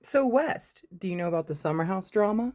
So, West, do you know about the summer house drama?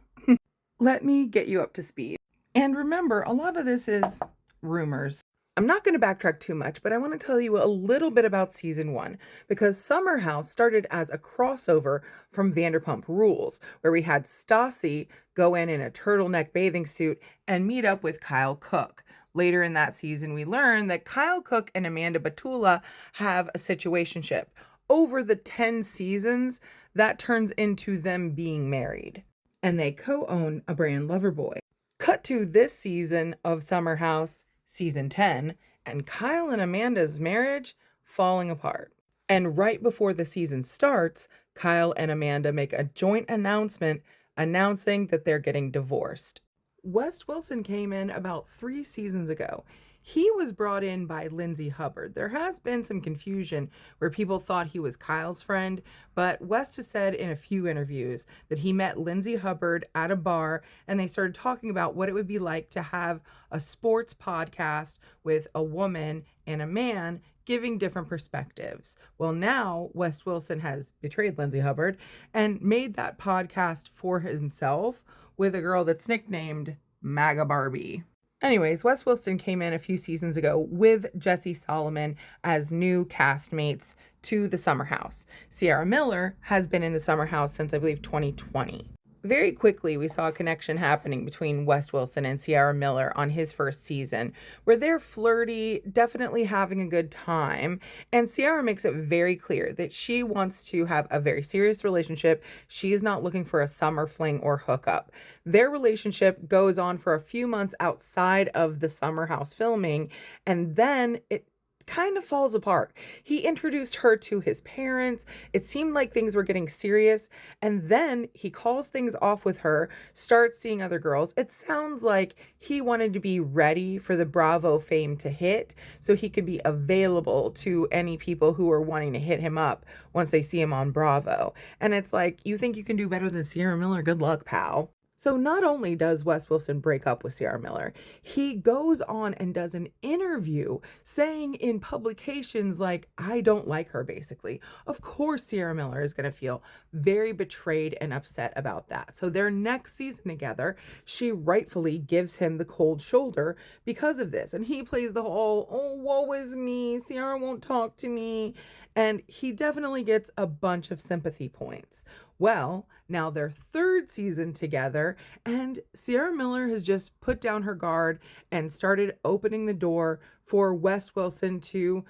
Let me get you up to speed. And remember, a lot of this is rumors. I'm not going to backtrack too much, but I want to tell you a little bit about season one because Summer House started as a crossover from Vanderpump Rules, where we had Stassi go in a turtleneck bathing suit and meet up with Kyle Cook. Later in that season, we learn that Kyle Cook and Amanda Batula have a situationship. Over the 10 seasons, that turns into them being married. And they co own a brand Loverboy. Cut to this season of Summer House, season 10, and Kyle and Amanda's marriage falling apart. And right before the season starts, Kyle and Amanda make a joint announcement announcing that they're getting divorced. Wes Wilson came in about 3 seasons ago. He was brought in by Lindsay Hubbard. There has been some confusion where people thought he was Kyle's friend, but West has said in a few interviews that he met Lindsay Hubbard at a bar and they started talking about what it would be like to have a sports podcast with a woman and a man giving different perspectives. Well, now West Wilson has betrayed Lindsay Hubbard and made that podcast for himself with a girl that's nicknamed MAGA Barbie. Anyways, Wes Wilson came in a few seasons ago with Jesse Solomon as new castmates to the Summer House. Ciara Miller has been in the Summer House since I believe 2020. Very quickly, we saw a connection happening between Wes Wilson and Ciara Miller on his first season, where they're flirty, definitely having a good time. And Ciara makes it very clear that she wants to have a very serious relationship. She is not looking for a summer fling or hookup. Their relationship goes on for a few months outside of the Summer House filming, and then it kind of falls apart. He introduced her to his parents. It seemed like things were getting serious. And then he calls things off with her, starts seeing other girls. It sounds like he wanted to be ready for the Bravo fame to hit so he could be available to any people who are wanting to hit him up once they see him on Bravo. And it's like, you think you can do better than Ciara Miller? Good luck, pal. So not only does Wes Wilson break up with Ciara Miller, he goes on and does an interview saying in publications like, I don't like her, basically. Of course, Ciara Miller is going to feel very betrayed and upset about that. So their next season together, she rightfully gives him the cold shoulder because of this. And he plays the whole, oh, woe is me, Ciara won't talk to me. And he definitely gets a bunch of sympathy points. Well, now their third season together, and Ciara Miller has just put down her guard and started opening the door for Wes Wilson to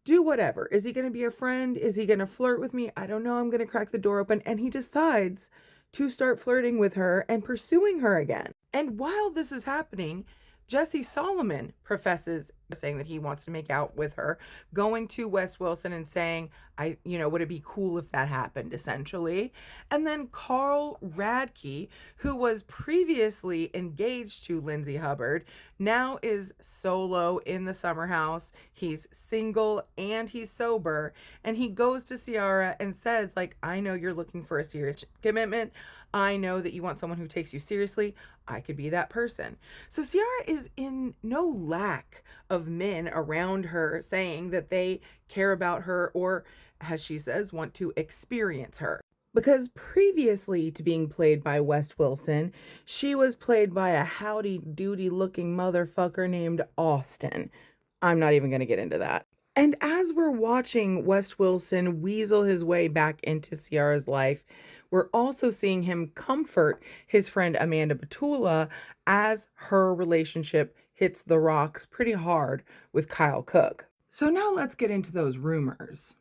do whatever. Is he going to be a friend? Is he going to flirt with me? I don't know. I'm going to crack the door open. And he decides to start flirting with her and pursuing her again. And while this is happening, Jesse Solomon professes saying that he wants to make out with her, going to Wes Wilson and saying, would it be cool if that happened, essentially. And then Carl Radke, who was previously engaged to Lindsay Hubbard, now is solo in the Summer House. He's single and he's sober. And he goes to Ciara and says, I know you're looking for a serious commitment. I know that you want someone who takes you seriously. I could be that person. So Ciara is in no lack of men around her saying that they care about her or, as she says, want to experience her. Because previously to being played by Wes Wilson, she was played by a howdy-doody looking motherfucker named Austin. I'm not even going to get into that. And as we're watching Wes Wilson weasel his way back into Ciara's life, we're also seeing him comfort his friend Amanda Batula as her relationship hits the rocks pretty hard with Kyle Cook. So now let's get into those rumors.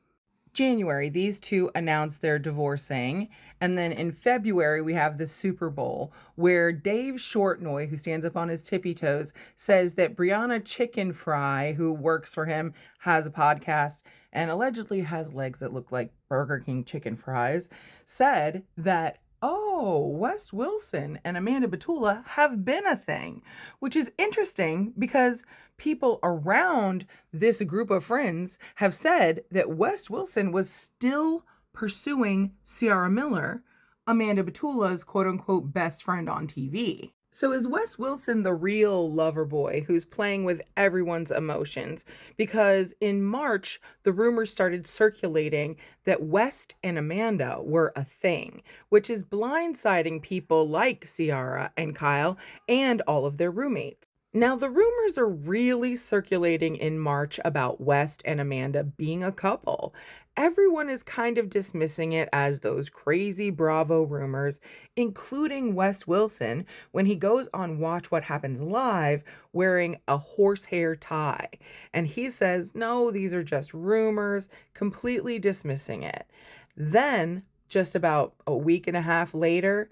January, these two announced they're divorcing. And then in February, we have the Super Bowl where Dave Shortnoy, who stands up on his tippy toes, says that Brianna Chicken Fry, who works for him, has a podcast and allegedly has legs that look like Burger King chicken fries, said that, oh, Wes Wilson and Amanda Batula have been a thing, which is interesting because people around this group of friends have said that Wes Wilson was still pursuing Ciara Miller, Amanda Batula's quote unquote best friend on TV. So is Wes Wilson the real lover boy who's playing with everyone's emotions? Because in March, the rumors started circulating that West and Amanda were a thing, which is blindsiding people like Ciara and Kyle and all of their roommates. Now, the rumors are really circulating in March about West and Amanda being a couple. Everyone is kind of dismissing it as those crazy Bravo rumors, including Wes Wilson when he goes on Watch What Happens Live wearing a horsehair tie. And he says, no, these are just rumors, completely dismissing it. Then, just about a week and a half later,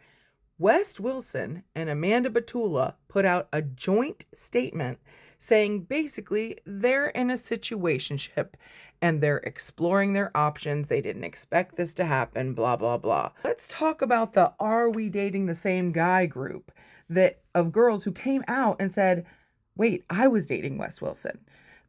Wes Wilson and Amanda Batula put out a joint statement saying basically they're in a situationship and they're exploring their options. They didn't expect this to happen, blah, blah, blah. Let's talk about the Are We Dating the Same Guy group that of girls who came out and said, wait, I was dating Wes Wilson.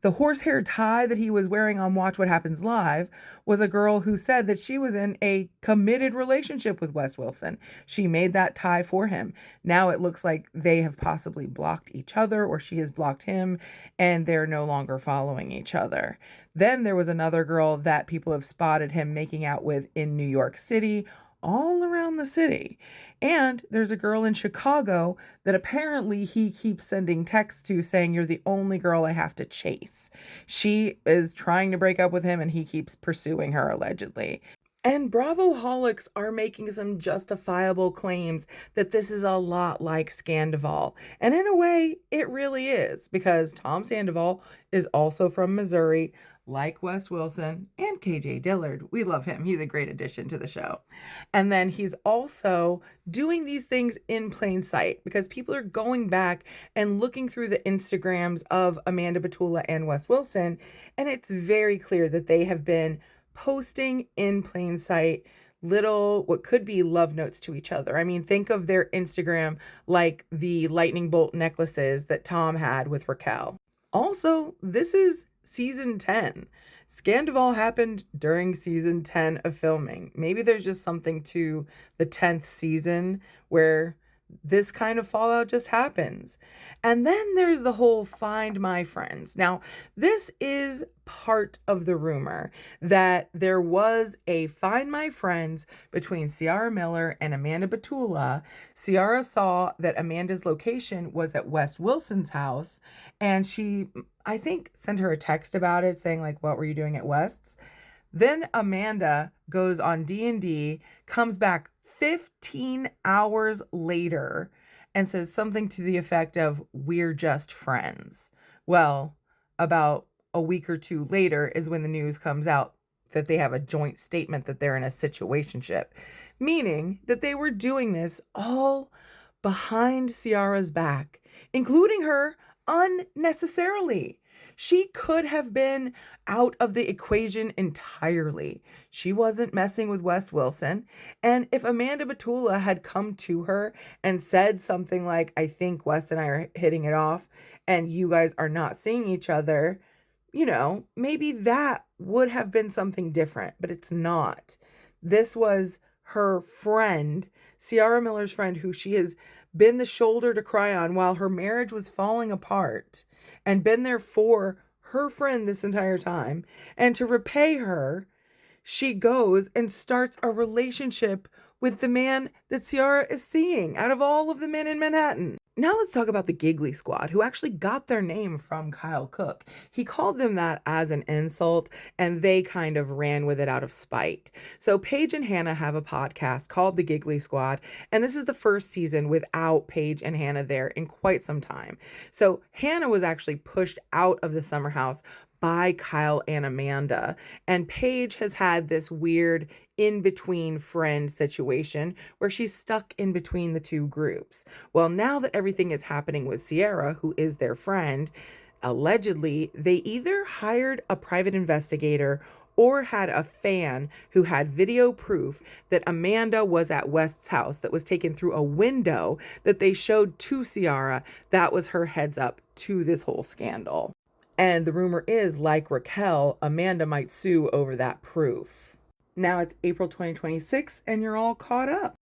The horsehair tie that he was wearing on Watch What Happens Live was a girl who said that she was in a committed relationship with Wes Wilson. She made that tie for him. Now it looks like they have possibly blocked each other or she has blocked him and they're no longer following each other. Then there was another girl that people have spotted him making out with in New York City, all around the city. And there's a girl in Chicago that apparently he keeps sending texts to saying, you're the only girl I have to chase. She is trying to break up with him and he keeps pursuing her allegedly. And Bravoholics are making some justifiable claims that this is a lot like Scandoval. And in a way, it really is, because Tom Sandoval is also from Missouri, like Wes Wilson and KJ Dillard. We love him. He's a great addition to the show. And then he's also doing these things in plain sight because people are going back and looking through the Instagrams of Amanda Batula and Wes Wilson. And it's very clear that they have been posting in plain sight little what could be love notes to each other. I mean, think of their Instagram like the lightning bolt necklaces that Tom had with Raquel. Also, this is season 10. Scandoval happened during season 10 of filming. Maybe there's just something to the 10th season where this kind of fallout just happens. And then there's the whole Find My Friends. Now, this is part of the rumor that there was a Find My Friends between Ciara Miller and Amanda Batula. Ciara saw that Amanda's location was at Wes Wilson's house, and she, I think, sent her a text about it saying, like, what were you doing at West's? Then Amanda goes on D&D, comes back 15 hours later and says something to the effect of, we're just friends. Well, about a week or two later is when the news comes out that they have a joint statement that they're in a situationship, meaning that they were doing this all behind Ciara's back, including her unnecessarily. She could have been out of the equation entirely. She wasn't messing with Wes Wilson. And if Amanda Batula had come to her and said something like, I think Wes and I are hitting it off and you guys are not seeing each other, you know, maybe that would have been something different, but it's not. This was her friend, Ciara Miller's friend, who she has been the shoulder to cry on while her marriage was falling apart, and been there for her friend this entire time. And to repay her, she goes and starts a relationship with the man that Ciara is seeing out of all of the men in Manhattan. Now let's talk about the Giggly Squad, who actually got their name from Kyle Cook. He called them that as an insult, and they kind of ran with it out of spite. So Paige and Hannah have a podcast called The Giggly Squad, and this is the first season without Paige and Hannah there in quite some time. So Hannah was actually pushed out of the summer house by Kyle and Amanda, and Paige has had this weird in-between friend situation where she's stuck in between the two groups. Well, now that everything is happening with Ciara, who is their friend, allegedly they either hired a private investigator or had a fan who had video proof that Amanda was at West's house that was taken through a window that they showed to Ciara. That was her heads up to this whole scandal. And the rumor is, like Raquel, Amanda might sue over that proof. Now it's April 2026 and you're all caught up.